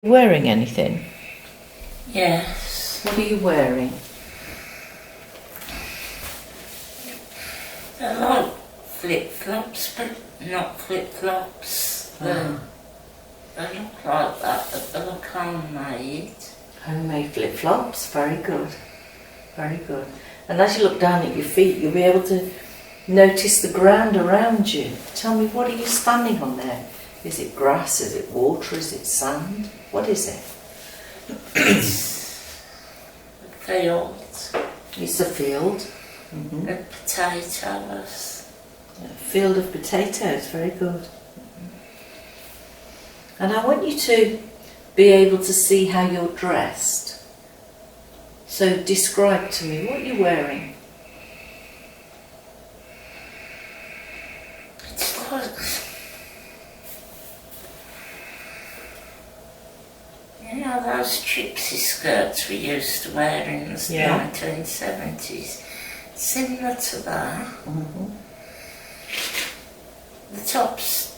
Wearing anything? Yes. What are you wearing? They're like flip-flops, but not flip-flops. They look like that, but they look homemade. Homemade flip-flops, very good. Very good. And as you look down at your feet, you'll be able to notice the ground around you. Tell me, what are you standing on there? Is it grass? Is it water? Is it sand? What is it? It's a field. It's a field. With potatoes. A field of potatoes, very good. And I want you to be able to see how you're dressed. So describe to me what you're wearing. It's like, you know those gypsy skirts we used to wear in the 1970s? Similar to that. The top's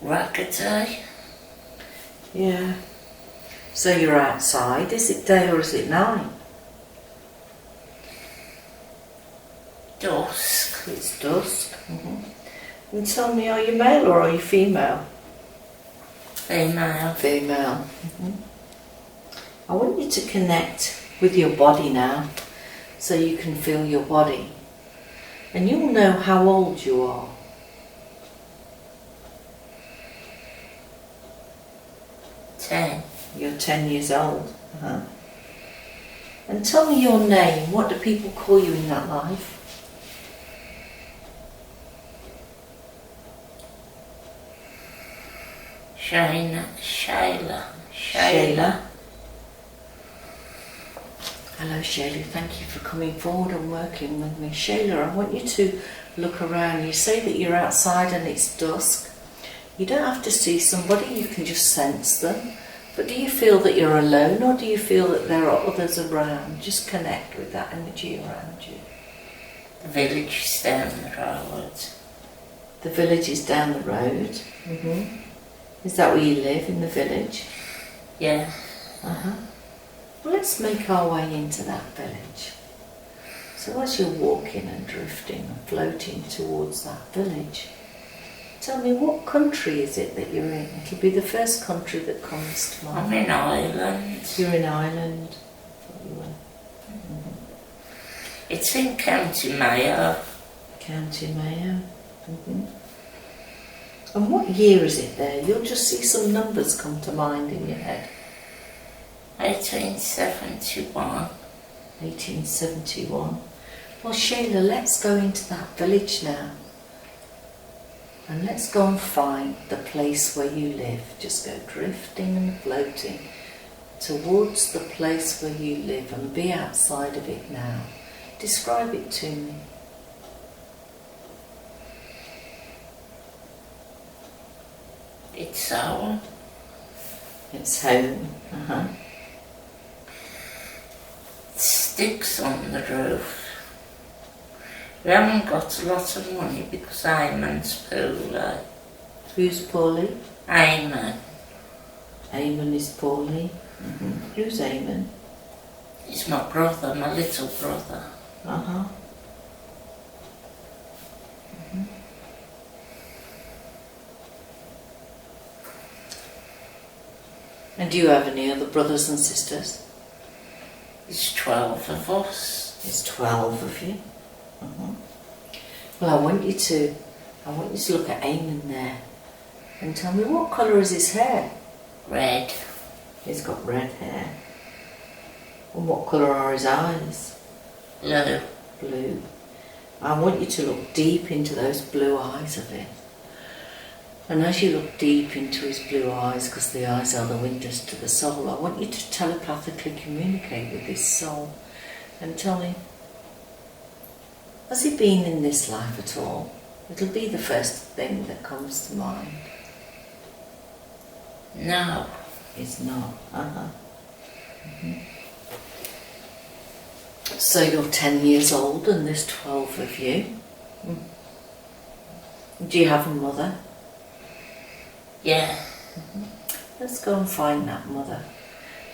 raggedy. Yeah. So you're outside. Is it day or is it night? Dusk. It's dusk. And tell me, are you male or are you female? Female. Female. I want you to connect with your body now, so you can feel your body. And you'll know how old you are. You're 10 years old. And tell me your name. What do people call you in that life? Shayla. Shayla. Hello Shayla, thank you for coming forward and working with me. Shayla, I want you to look around. You say that you're outside and it's dusk. You don't have to see somebody, you can just sense them. But do you feel that you're alone or do you feel that there are others around? Just connect with that energy around you. The village is down the road. The village is down the road. Is that where you live, in the village? Yeah. Well, let's make our way into that village. So as you're walking and drifting and floating towards that village, tell me, what country is it that you're in? It'll be the first country that comes to mind. I'm in Ireland. You're in Ireland. It's in County Mayo. County Mayo. And what year is it there? You'll just see some numbers come to mind in your head. 1871. 1871. Well, Shayla, let's go into that village now. And let's go and find the place where you live. Just go drifting and floating towards the place where you live and be outside of it now. Describe it to me. It's home. It's home. Sticks on the roof. We haven't got a lot of money because Eamon's poorly. Who's poorly? Eamon. Eamon is poorly. Who's Eamon? He's my brother, my little brother. And do you have any other brothers and sisters? There's 12 of us. There's 12 of you. Well, I want you to look at Eamon there and tell me, what colour is his hair? Red. He's got red hair. And what colour are his eyes? Blue. Blue. I want you to look deep into those blue eyes of him. And as you look deep into his blue eyes, because the eyes are the windows to the soul, I want you to telepathically communicate with his soul and tell him, has he been in this life at all? It'll be the first thing that comes to mind. No. He's not. So you're 10 years old and there's 12 of you. Do you have a mother? Yeah. Let's go and find that mother.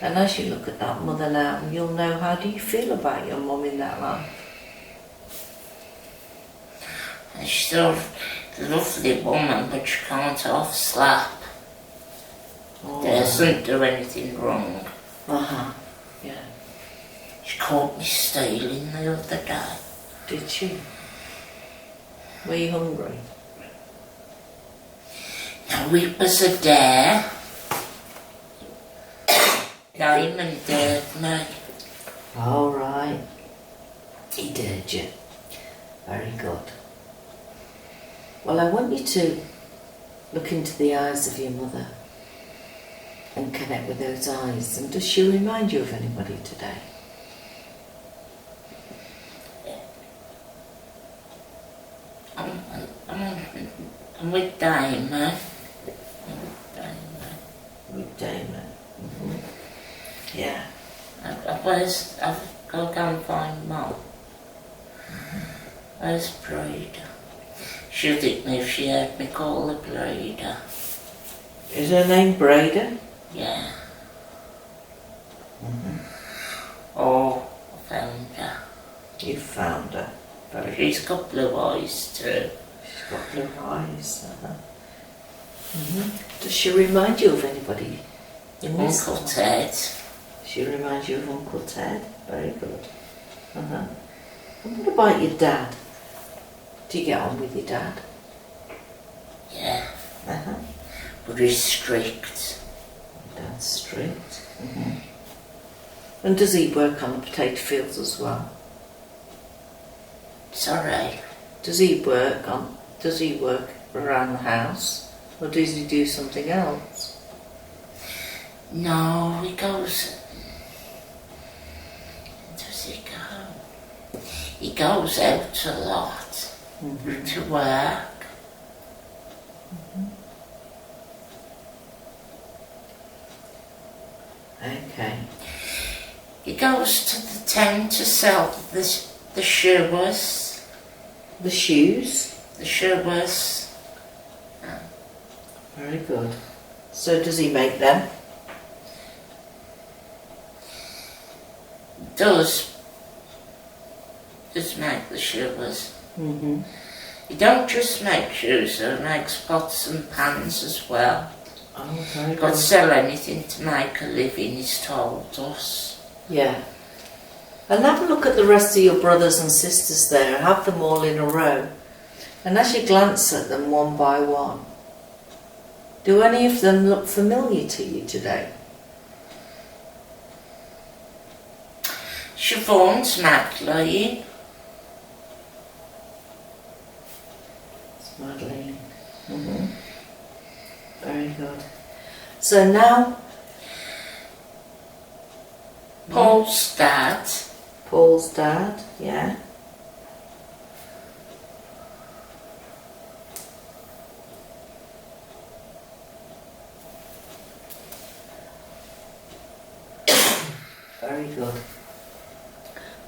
And as you look at that mother now, you'll know how do you feel about your mum in that life. She's a lovely woman, but she can't half slap. Doesn't do anything wrong. Yeah. She caught me stealing the other day. Did she? Were you hungry? No, it was a dare. Diamond dared me. All right. He dared you. Very good. Well, I want you to look into the eyes of your mother and connect with those eyes. And does she remind you of anybody today? I'm with Diamond. With Damon. Yeah. I've got to go and find Mum. Where's Breda? She'll hit me if she heard me call her Breda. Is her name Breda? Yeah. Oh, I found her. You found her. She's got blue eyes too. She's got blue eyes. Does she remind you of anybody? Uncle Ted. She reminds you of Uncle Ted. Very good. And what about your dad? Do you get on with your dad? Yeah. But he's strict. Dad's strict. And does he work on the potato fields as well? Sorry. Does he work around the house? Or does he do something else? No, he goes... Does he go? He goes out a lot to work. Okay. He goes to the town to sell the shoes. The shoes? The shoes. Very good. So does he make them? Does make the shoes. He don't just make shoes, he makes pots and pans as well. Oh, very good. Can't sell anything to make a living, he's told us. Yeah. And have a look at the rest of your brothers and sisters there. Have them all in a row. And as you glance at them one by one, do any of them look familiar to you today? Siobhan's Madeline. It's Madeline. Very good. So now... Paul's dad. Paul's dad, yeah. Very good.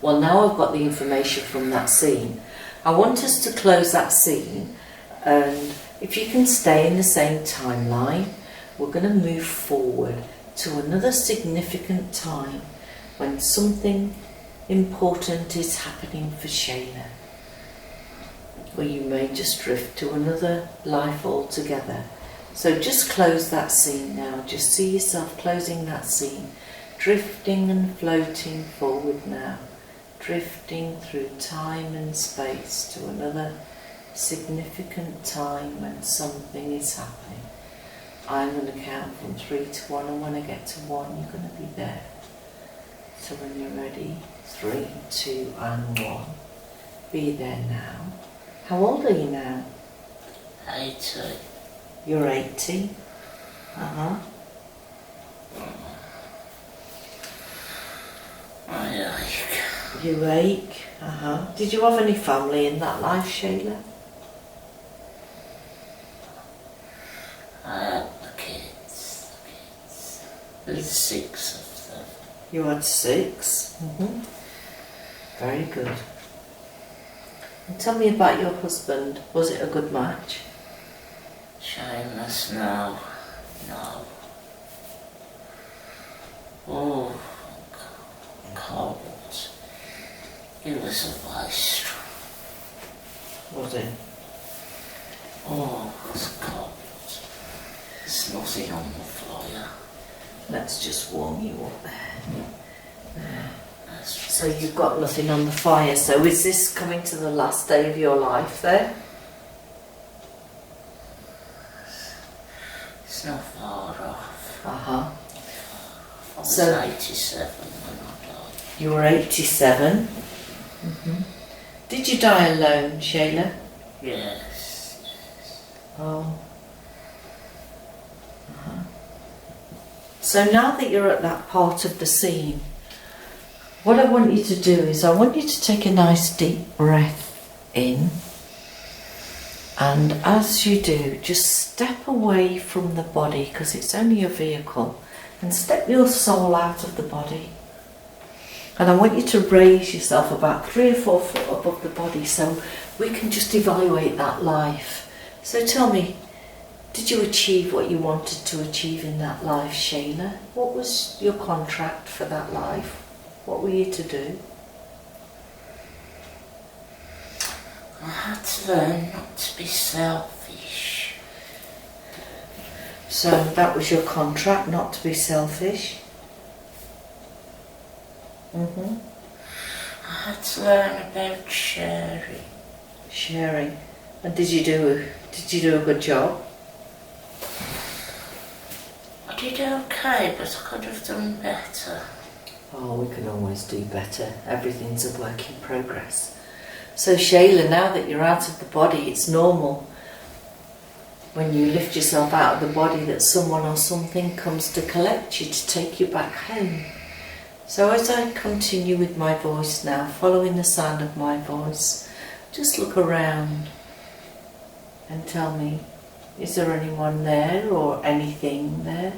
Well, now I've got the information from that scene. I want us to close that scene, and if you can stay in the same timeline, we're going to move forward to another significant time when something important is happening for Shayla, where you may just drift to another life altogether. So just close that scene now. Just see yourself closing that scene, drifting and floating forward now, drifting through time and space to another significant time when something is happening. I'm going to count from 3 to 1, and when I get to 1, you're going to be there. So when you're ready, 3, 2 and 1. Be there now. How old are you now? 80. You're 80. I ache. You ache. Did you have any family in that life, Shayla? I had the kids. There's 6 of them. You had 6? Very good. And tell me about your husband. Was it a good match? Seamus, no. Oh, cold. It was a vice. Was it? Oh, it was cold. There's nothing on the fire. Let's just warm you up there. That's So you've got nothing on the fire. So is this coming to the last day of your life there? It's not far off. Uh-huh. I was So- 87 when I died. You were 87. Did you die alone, Shayla? Yes. Oh. So now that you're at that part of the scene, what I want you to do is I want you to take a nice deep breath in, and as you do, just step away from the body, because it's only a vehicle, and step your soul out of the body. And I want you to raise yourself about 3 or 4 foot above the body so we can just evaluate that life. So tell me, did you achieve what you wanted to achieve in that life, Shayla? What was your contract for that life? What were you to do? I had to learn not to be selfish. So that was your contract, not to be selfish? I had to learn about sharing. Sharing. And did you do a good job? I did okay, but I could have done better. Oh, we can always do better. Everything's a work in progress. So Shayla, now that you're out of the body, it's normal when you lift yourself out of the body that someone or something comes to collect you, to take you back home. So as I continue with my voice now, following the sound of my voice, just look around and tell me, is there anyone there or anything there?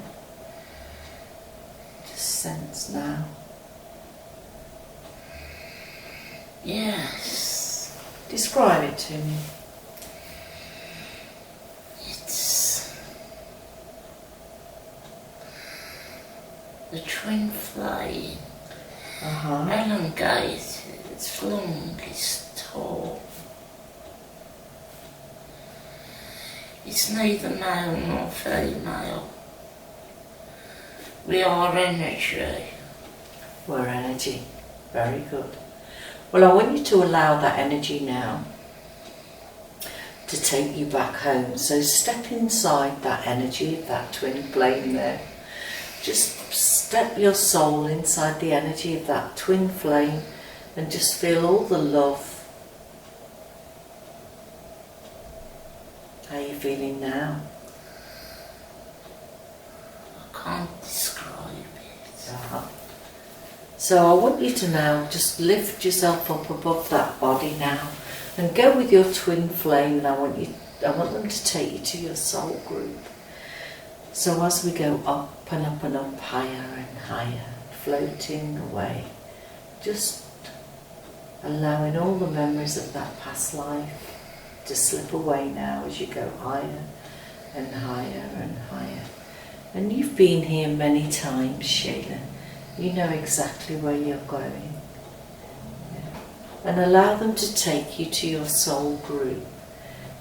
Just sense now. Yes. Describe it to me. It's the twin flame. Elongated, it's long, it's tall. It's neither male nor female. We are energy. We're energy. Very good. Well, I want you to allow that energy now to take you back home. So step inside that energy of that twin flame there. Just step your soul inside the energy of that twin flame and just feel all the love. How are you feeling now? I can't describe it. So I want you to now just lift yourself up above that body now and go with your twin flame, and I want them to take you to your soul group. So as we go up and up and up, higher and higher, floating away, just allowing all the memories of that past life to slip away now as you go higher and higher and higher. And you've been here many times, Shayla. You know exactly where you're going. And allow them to take you to your soul group.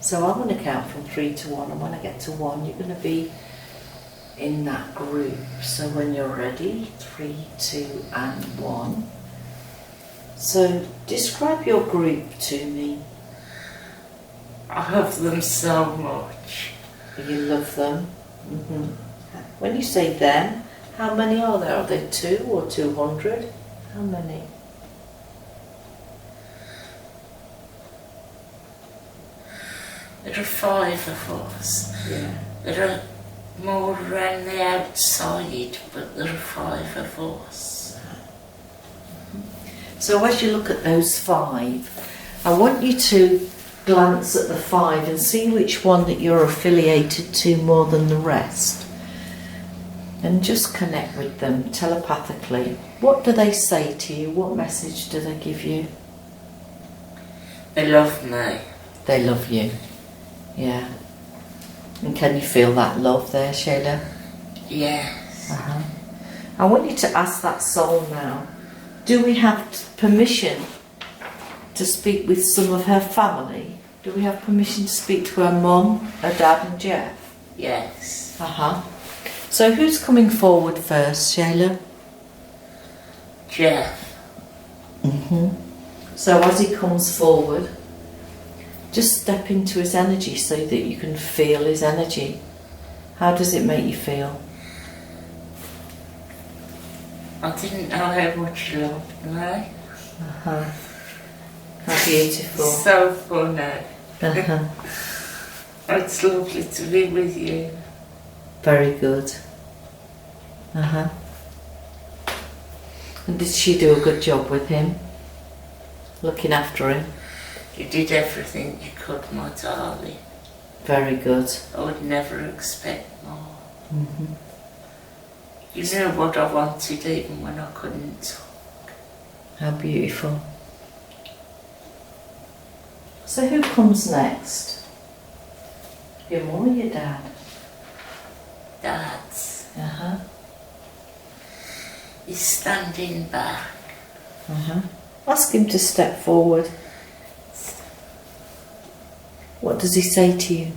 So I'm going to count from 3 to 1, and when I get to 1, you're going to be in that group. So when you're ready, 3, 2 and 1. So describe your group to me. I love them so much. You love them. When you say them, how many are there? Are there 2 or 200? How many? There are 5 of us. Yeah. There are more around the outside, but there are 5 of us. So as you look at those 5, I want you to glance at the 5 and see which one that you're affiliated to more than the rest. And just connect with them telepathically. What do they say to you? What message do they give you? They love me. They love you. Yeah. And can you feel that love there, Shayla? Yes. I want you to ask that soul now, do we have permission to speak with some of her family? Do we have permission to speak to her mum, her dad and Jeff? Yes. So who's coming forward first, Sheila? Jeff. So as he comes forward, just step into his energy so that you can feel his energy. How does it make you feel? I didn't know how much you loved me. How beautiful. So funny. It's lovely to be with you. Very good. And did she do a good job with him? Looking after him? You did everything you could, my darling. Very good. I would never expect more. You knew what I wanted even when I couldn't talk. How beautiful. So who comes next? Your mum or your dad? Dad's. He's standing back. Ask him to step forward. What does he say to you?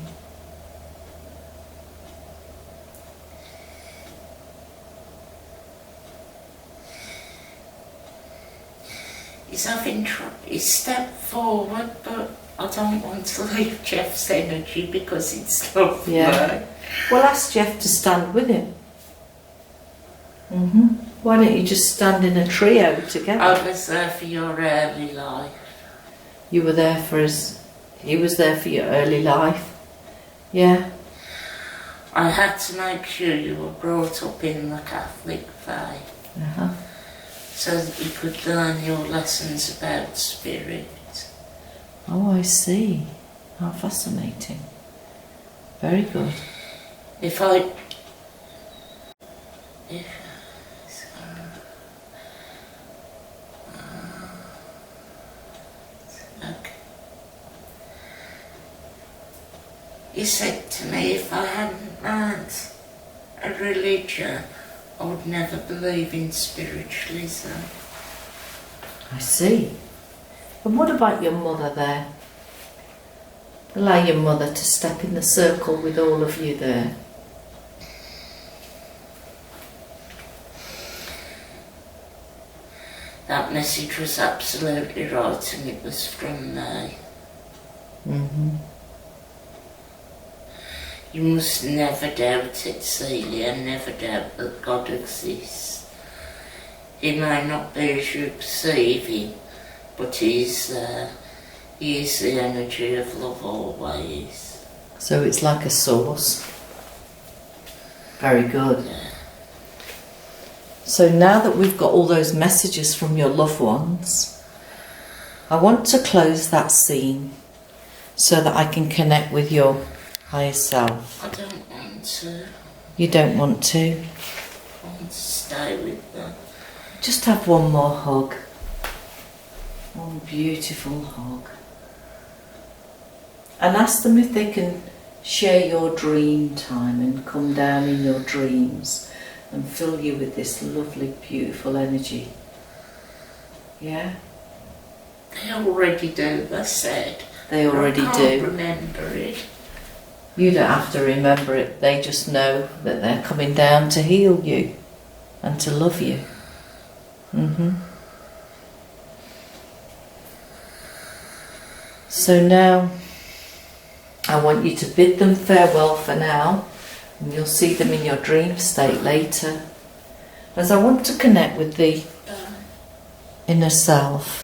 He's having he stepped forward, but I don't want to leave Jeff's energy because it's lovely. Yeah. Well, ask Jeff to stand with him. Why don't you just stand in a trio together? I was there for your early life. You were there for he was there for your early life. Yeah. I had to make sure you were brought up in the Catholic faith. So that you could learn your lessons about spirit. Oh, I see. How fascinating. Very good. He said to me, if I hadn't learned a religion, I would never believe in spiritualism. I see. And what about your mother there? Allow your mother to step in the circle with all of you there. That message was absolutely right, and it was from me. You must never doubt it, Celia, never doubt that God exists. He may not be as you perceive him, but he is there. He is the energy of love always. So it's like a source. Very good. Yeah. So now that we've got all those messages from your loved ones, I want to close that scene so that I can connect with your higher self. I don't want to. You don't want to? I want to stay with them. Just have one more hug. One beautiful hug. And ask them if they can share your dream time and come down in your dreams and fill you with this lovely, beautiful energy. Yeah? They already do, they said. They already I do. can't remember it. You don't have to remember it. They just know that they're coming down to heal you and to love you. So now I want you to bid them farewell for now, and you'll see them in your dream state later, as I want to connect with the inner self.